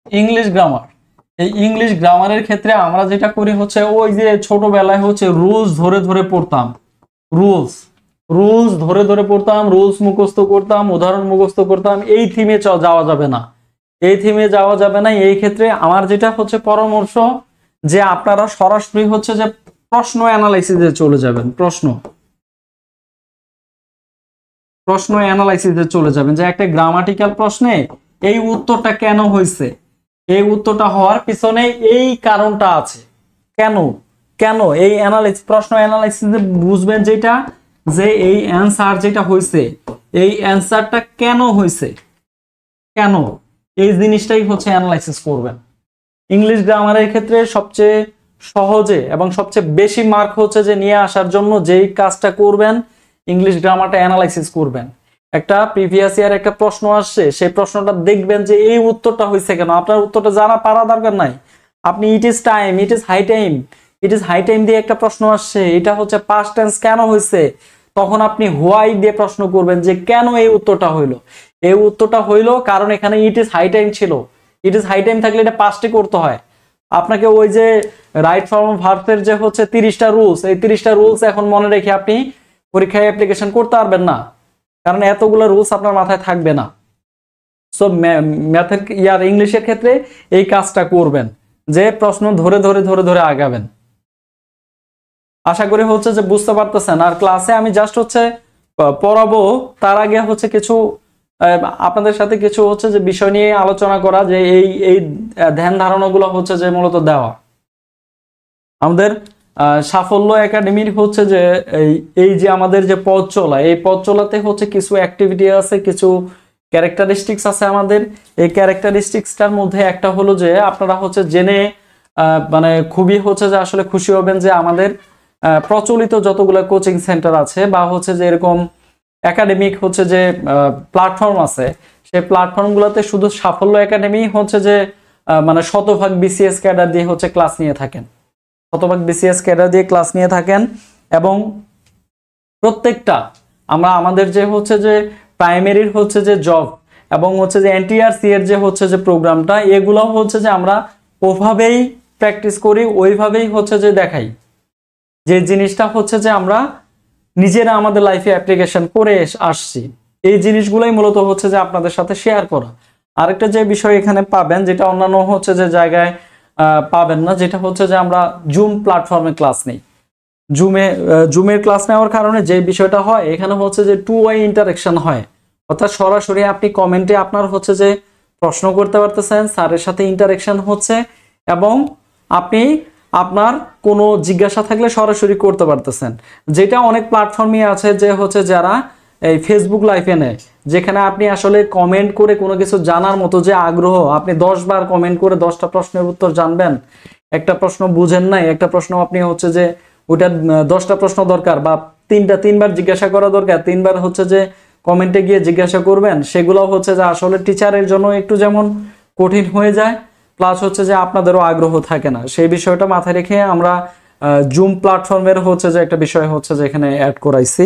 English grammar. এই English গ্রামারের ক্ষেত্রে আমরা যেটা করি হচ্ছে ওই যে ছোটবেলায় হচ্ছে রুলস ধরে ধরে পড়তাম, রুলস রুলস ধরে ধরে পড়তাম, রুলস মুখস্থ করতাম, উদাহরণ মুখস্থ করতাম। এই থিমে যাওয়া যাবে না, এই থিমে যাওয়া যাবে না। এই ক্ষেত্রে আমার যেটা হচ্ছে পরামর্শ যে আপনারা সরাসরি হচ্ছে যে প্রশ্ন অ্যানালাইসিসে চলে যাবেন। প্রশ্ন অ্যানালাইসিসে চলে যাবেন যে একটা গ্রামাটিক্যাল প্রশ্নে এই উত্তরটা কেন হয়েছে, এই উত্তরটা হওয়ার পিছনে এই কারণটা আছে, কেন কেন এই প্রশ্ন অ্যানালাইসিসে বুঝবেন যেটা যে এই অ্যান্সার যেটা হয়েছে, এই অ্যান্সারটা কেন হয়েছে, কেন, এই জিনিসটাই হচ্ছে অ্যানালাইসিস করবেন। ইংলিশ গ্রামারের ক্ষেত্রে সবচেয়ে সহজে এবং সবচেয়ে বেশি মার্ক হচ্ছে যে নিয়ে আসার জন্য যেই কাজটা করবেন, ইংলিশ গ্রামারটা অ্যানালাইসিস করবেন। একটা প্রিভিয়াস ইয়ার একটা প্রশ্ন আসছে, সেই প্রশ্নটা দেখবেন যে এই উত্তরটা হয়েছে কেন। আপনার উত্তরটা জানা পারা দরকার নাই, আপনি ইট ইজ হাই টাইম দিয়ে একটা প্রশ্ন আসছে, এটা হচ্ছে পাস্ট টেন্স কেন হয়েছে, তখন আপনি হোয়াই দিয়ে প্রশ্ন করবেন যে কেন এই উত্তরটা হইলো। এই উত্তরটা হইলো কারণ এখানে ইট ইজ হাই টাইম ছিল। ইট ইজ হাই টাইম থাকলে এটা পাস্টে করতে হয়। আপনাকে ওই যে রাইট ফর্ম অফ ভার্বের যে হচ্ছে 30টা রুলস, এই 30টা রুলস এখন মনে রেখে আপনি পরীক্ষায় অ্যাপ্লিকেশন করতে পারবেন না, কারণ এতগুলো রুলস আপনার মাথায় থাকবে না। সো ম্যাথের ইংলিশের ক্ষেত্রে এই কাজটা করবেন যে প্রশ্ন ধরে ধরে ধরে ধরে আগাবেন। আশা করি হচ্ছে যে বুঝতে পারতেছেন। আর ক্লাসে আমি জাস্ট হচ্ছে পড়াবো, তার আগে হচ্ছে কিছু আপনাদের সাথে কিছু হচ্ছে যে বিষয় নিয়ে আলোচনা করা, যে এই ধ্যান ধারণাগুলো হচ্ছে যে মূলত দেওয়া। আমাদের সাফল্য একাডেমির হচ্ছে যে এই যে আমাদের যে পথ চলা, এই পথ চলাতে হচ্ছে কিছু অ্যাক্টিভিটি আছে, কিছু ক্যারেক্টারিস্টিক্স আছে আমাদের। এই ক্যারেক্টারিস্টিক্সটার মধ্যে একটা হলো যে আপনারা হচ্ছে জেনে মানে খুবই হচ্ছে যে আসলে খুশি হবেন যে আমাদের প্রচলিত যতগুলো কোচিং সেন্টার আছে বা হচ্ছে যে এরকম একাডেমিক হচ্ছে যে প্ল্যাটফর্ম আছে, সেই প্ল্যাটফর্মগুলোতে শুধু সাফল্য একাডেমি হচ্ছে যে মানে শতভাগ বিসিএস ক্যাডার দিয়ে হচ্ছে ক্লাস নিয়ে থাকেন, শতভাগ বিসিএস ক্যাডার দিয়ে ক্লাস নিয়ে থাকেন। এবং প্রত্যেকটা আমরা আমাদের যে হচ্ছে যে প্রাইমারির হচ্ছে যে জব এবং হচ্ছে যে এনটিআরসি এর যে হচ্ছে যে প্রোগ্রামটা, এগুলো হচ্ছে যে আমরা ওভাবেই প্র্যাকটিস করি, ওইভাবেই হচ্ছে যে দেখাই, যে জিনিসটা হচ্ছে যে আমরা নিজেরা আমাদের লাইফে অ্যাপ্লিকেশন করে আসছি। এই জিনিসগুলোই মূলত হচ্ছে যে আপনাদের সাথে শেয়ার করা। আরেকটা যে বিষয় এখানে পাবেন, যেটা অন্যান্য হচ্ছে যে জায়গায় পাবেন না, যেটা হচ্ছে যে আমরা জুম প্ল্যাটফর্মে ক্লাস নেই। জুমের ক্লাস নেওয়ার কারণে যে বিষয়টা হয়, এখানে হচ্ছে যে 2 ওয়ে ইন্টারাকশন হয়, অর্থাৎ সরাসরি আপনি কমেন্টে আপনার হচ্ছে যে প্রশ্ন করতে পারতেছেন, স্যারের সাথে ইন্টারাকশন হচ্ছে, এবং আপনি আপনার কোনো জিজ্ঞাসা থাকলে সরাসরি করতে পারতেছেন। যেটা অনেক প্ল্যাটফর্মই আছে যে হচ্ছে যারা এই ফেসবুক লাইভে নেয়, যেখানে আপনি আসলে কমেন্ট করে কোনো কিছু জানার মতো যে আগ্রহ, আপনি 10 বার কমেন্ট করে 10টা প্রশ্নের উত্তর জানবেন, একটা প্রশ্ন বুঝেন নাই, একটা প্রশ্ন আপনি হচ্ছে যে ওইটা 10টা প্রশ্ন দরকার বা তিনবার জিজ্ঞাসা করা দরকার, 3বার হচ্ছে যে কমেন্টে গিয়ে জিজ্ঞাসা করবেন, সেগুলো হচ্ছে যে আসলে টিচারের জন্য একটু যেমন কঠিন হয়ে যায়, প্লাস হচ্ছে যে আপনাদেরও আগ্রহ থাকে না। সেই বিষয়টা মাথায় রেখে আমরা জুম প্ল্যাটফর্মের হচ্ছে যে একটা বিষয় হচ্ছে যে এখানে অ্যাড করাইছি।